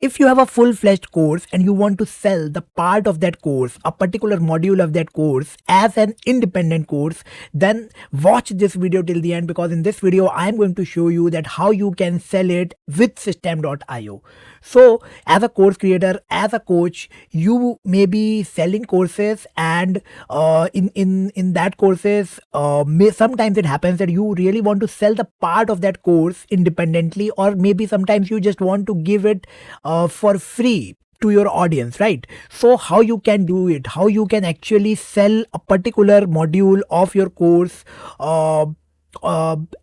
If you have a full-fledged course and you want to sell the part of that course, a particular module of that course as an independent course, then watch this video till the end, because in this video I'm going to show you that how you can sell it with systeme.io. So as a course creator, as a coach, you may be selling courses, and in that courses, sometimes it happens that you really want to sell the part of that course independently, or maybe sometimes you just want to give it for free to your audience, right? So how you can do it, how you can actually sell a particular module of your course uh,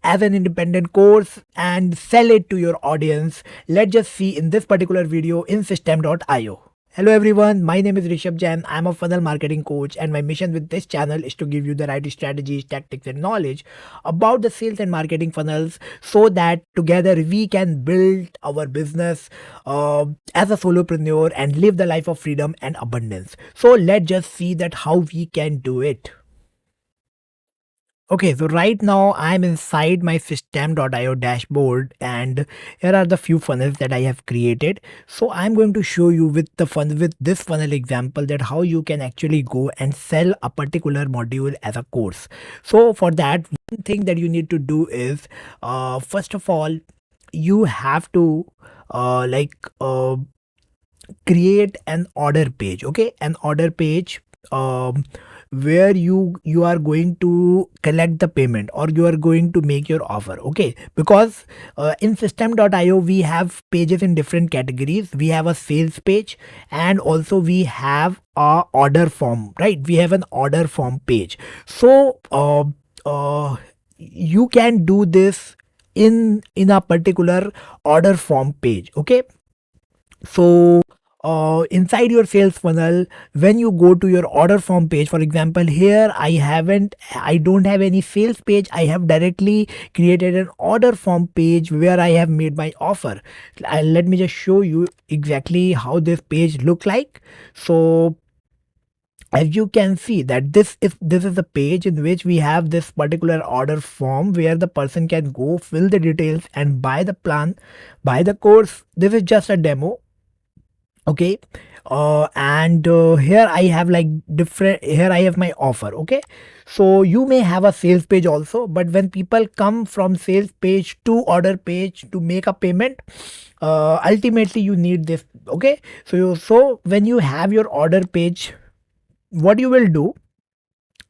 as an independent course and sell it to your audience, let's just see in this particular video in systeme.io. Hello everyone, my name is Rishabh Jain. I'm a funnel marketing coach, and my mission with this channel is to give you the right strategies, tactics, and knowledge about the sales and marketing funnels, so that together we can build our business as a solopreneur and live the life of freedom and abundance. So let's just see that how we can do it. Okay, so right now I'm inside my systeme.io dashboard, and here are the few funnels that I have created. So I'm going to show you with this funnel example that how you can actually go and sell a particular module as a course. So for that, one thing that you need to do is first of all, you have to like create an order page. Okay, an order page where you are going to collect the payment, or you are going to make your offer. Okay, because in systeme.io we have pages in different categories. We have a sales page, and also we have a order form, right? We have an order form page. So you can do this in a particular order form page. Okay, so inside your sales funnel, when you go to your order form page, for example, here I don't have any sales page. I have directly created an order form page where I have made my offer. Let me just show you exactly how this page look like. So as you can see that this is the page in which we have this particular order form where the person can go fill the details and buy the plan, buy the course. This is just a demo. Okay, and here I have like different, here I have my offer. Okay, so you may have a sales page also, but when people come from sales page to order page to make a payment, ultimately you need this. Okay, so when you have your order page, what you will do,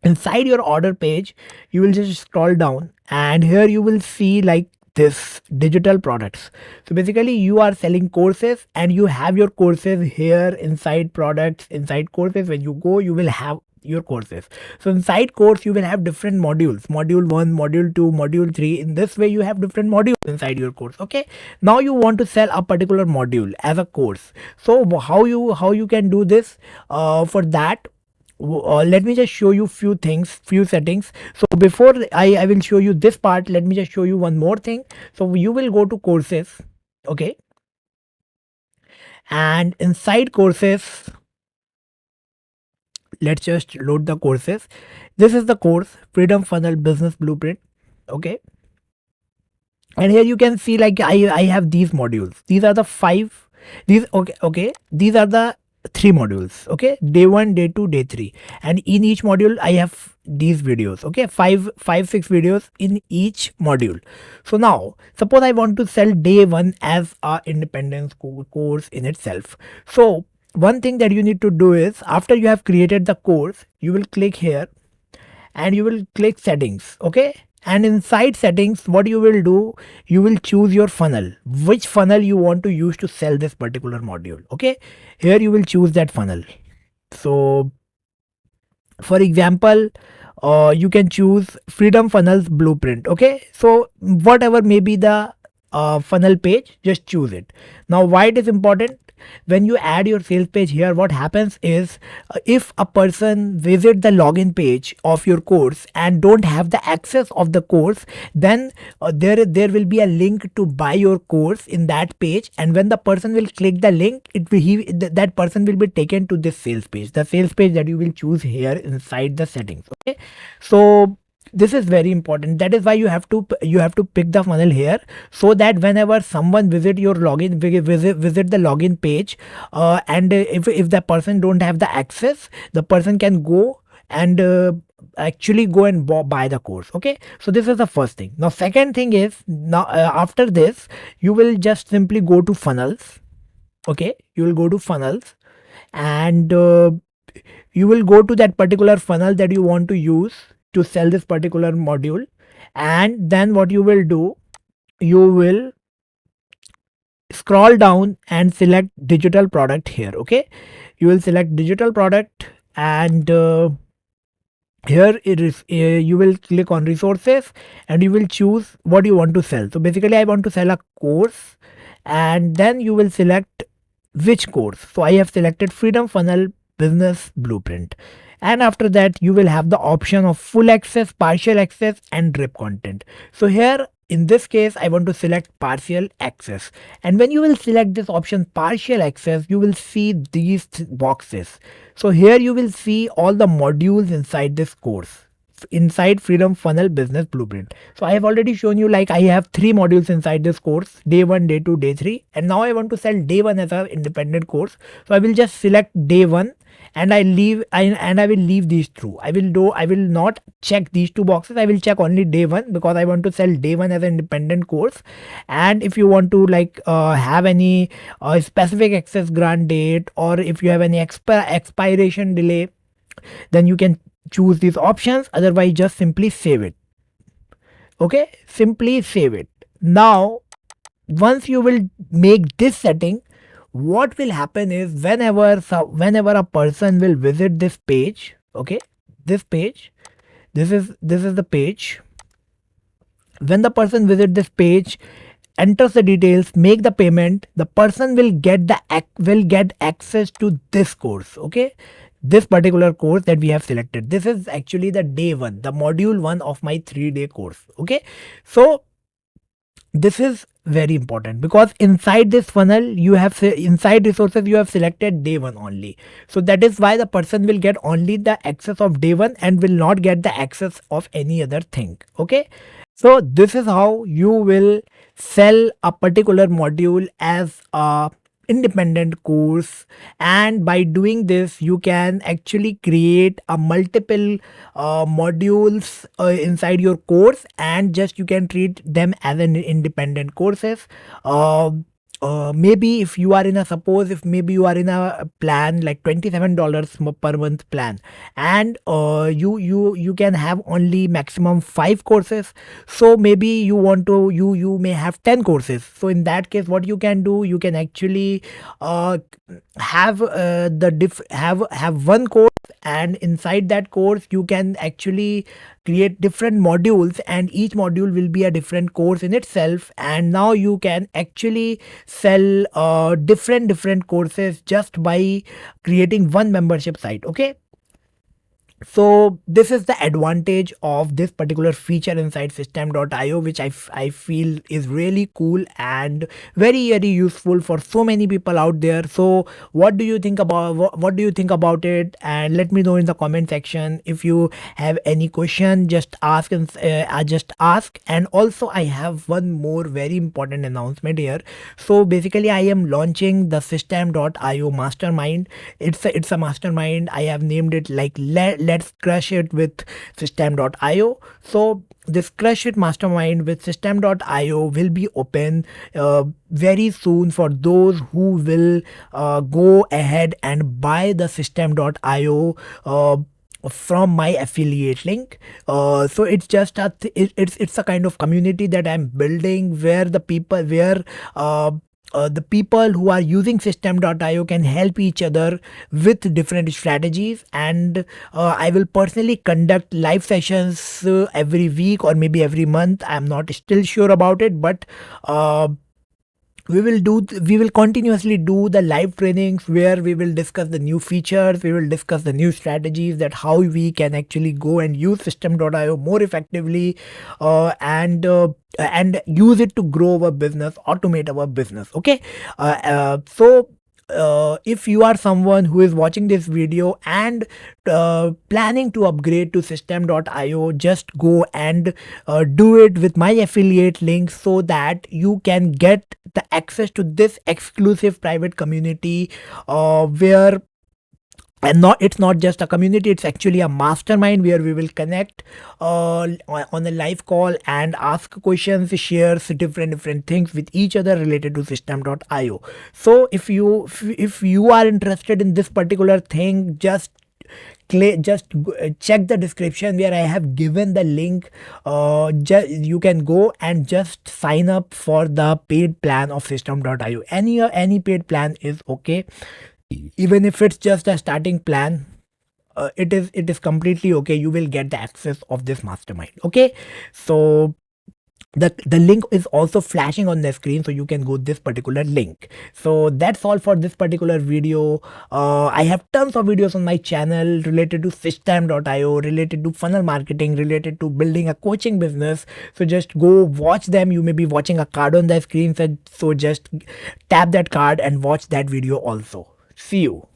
inside your order page you will just scroll down, and here you will see like this digital products. So basically you are selling courses, and you have your courses here inside products, inside courses. When you go, you will have your courses. So inside course you will have different modules, module 1, module 2, module 3. In this way you have different modules inside your course. Okay, now you want to sell a particular module as a course. So how you can do this? For that, let me just show you few things, few settings. So before I will show you this part, let me just show you one more thing. So you will go to courses. Okay, and inside courses, let's just load the courses. This is the course Freedom Funnel Business Blueprint. Okay, and here you can see like I have these modules. These are the five, these okay, these are the three modules. Okay, day 1, day 2, day 3, and in each module I have these videos. Okay, five 6 videos in each module. So now suppose I want to sell day 1 as a independent course in itself. So one thing that you need to do is, after you have created the course, you will click here and you will click settings. Okay, and inside settings, what you will do, you will choose your funnel, which funnel you want to use to sell this particular module. Okay, here you will choose that funnel. So for example, you can choose Freedom Funnels Blueprint. Okay, so whatever may be the funnel page, just choose it. Now why it is important, when you add your sales page here, what happens is, if a person visit the login page of your course and don't have the access of the course, then there will be a link to buy your course in that page, and when the person will click the link, that person will be taken to this sales page, the sales page that you will choose here inside the settings. Okay, so This is very important. That is why you have to pick the funnel here, so that whenever someone visit your login visit the login page, and if the person don't have the access, the person can go and actually go and buy the course. Okay, so this is the first thing. Now second thing is, now after this you will just simply go to funnels. Okay, you will go to funnels, and you will go to that particular funnel that you want to use to sell this particular module. And then what you will do, you will scroll down and select digital product here. Okay, you will select digital product, and here it is, you will click on resources, and you will choose what you want to sell. So basically I want to sell a course, and then you will select which course. So I have selected Freedom Funnel Business Blueprint. And after that, you will have the option of full access, partial access, and drip content. So here in this case, I want to select partial access. And when you will select this option partial access, you will see these boxes. So here you will see all the modules inside this course, inside Freedom Funnel Business Blueprint. So I have already shown you, like, I have 3 modules inside this course: day 1, day 2, day 3. And now I want to sell day 1 as an independent course. So I will just select day 1, and I will leave these through. I will not check these 2 boxes. I will check only day 1, because I want to sell day 1 as an independent course. And if you want to, like, have any specific access grant date, or if you have any expiration delay, then you can choose these options. Otherwise, just simply save it. Okay, simply save it. Now once you will make this setting, what will happen is, whenever a person will visit this page, okay, this page, this is the page. When the person visit this page, enters the details, make the payment, the person will get access to this course. Okay, this particular course that we have selected, this is actually the day 1, the module 1 of my 3-day course. Okay, so this is very important, because inside this funnel, inside resources, you have selected day 1 only. So that is why the person will get only the access of day 1, and will not get the access of any other thing. Okay, so this is how you will sell a particular module as a independent course. And by doing this, you can actually create a multiple modules inside your course, and just you can treat them as an independent courses. uh, Maybe if you are in a, suppose if maybe you are in a plan like $27 per month plan, and you can have only maximum 5 courses. So maybe you may have 10 courses. So in that case, what you can do, you can actually uh, have one course, and inside that course you can actually create different modules, and each module will be a different course in itself. And now you can actually sell different courses just by creating one membership site. Okay, so this is the advantage of this particular feature inside systeme.io, which I feel is really cool and very useful for so many people out there. So what do you think about what do you think about it? And let me know in the comment section. If you have any question, just ask, and just ask. And also I have one more very important announcement here. So basically I am launching the systeme.io mastermind. It's a mastermind. I have named it like let's crush it with systeme.io. So this crush it mastermind with systeme.io will be open very soon for those who will go ahead and buy the systeme.io from my affiliate link. So it's just it's a kind of community that I'm building, where the people who are using systeme.io can help each other with different strategies. And I will personally conduct live sessions every week, or maybe every month. I'm not still sure about it, but we will continuously do the live trainings, where we will discuss the new features, we will discuss the new strategies, that how we can actually go and use systeme.io more effectively, and use it to grow our business, automate our business. Okay, so if you are someone who is watching this video and planning to upgrade to system.io, just go and do it with my affiliate link so that you can get the access to this exclusive private community where, and not, it's not just a community, it's actually a mastermind where we will connect on a live call and ask questions, shares different things with each other related to system.io. So if you are interested in this particular thing, just check the description where I have given the link. You can go and just sign up for the paid plan of system.io. Any paid plan is okay, even if it's just a starting plan. It is completely okay. You will get the access of this mastermind. Okay, so the link is also flashing on the screen, so you can go this particular link. So that's all for this particular video. I have tons of videos on my channel related to system.io, related to funnel marketing, related to building a coaching business. So just go watch them. You may be watching a card on the screen, so just tap that card and watch that video also. See you.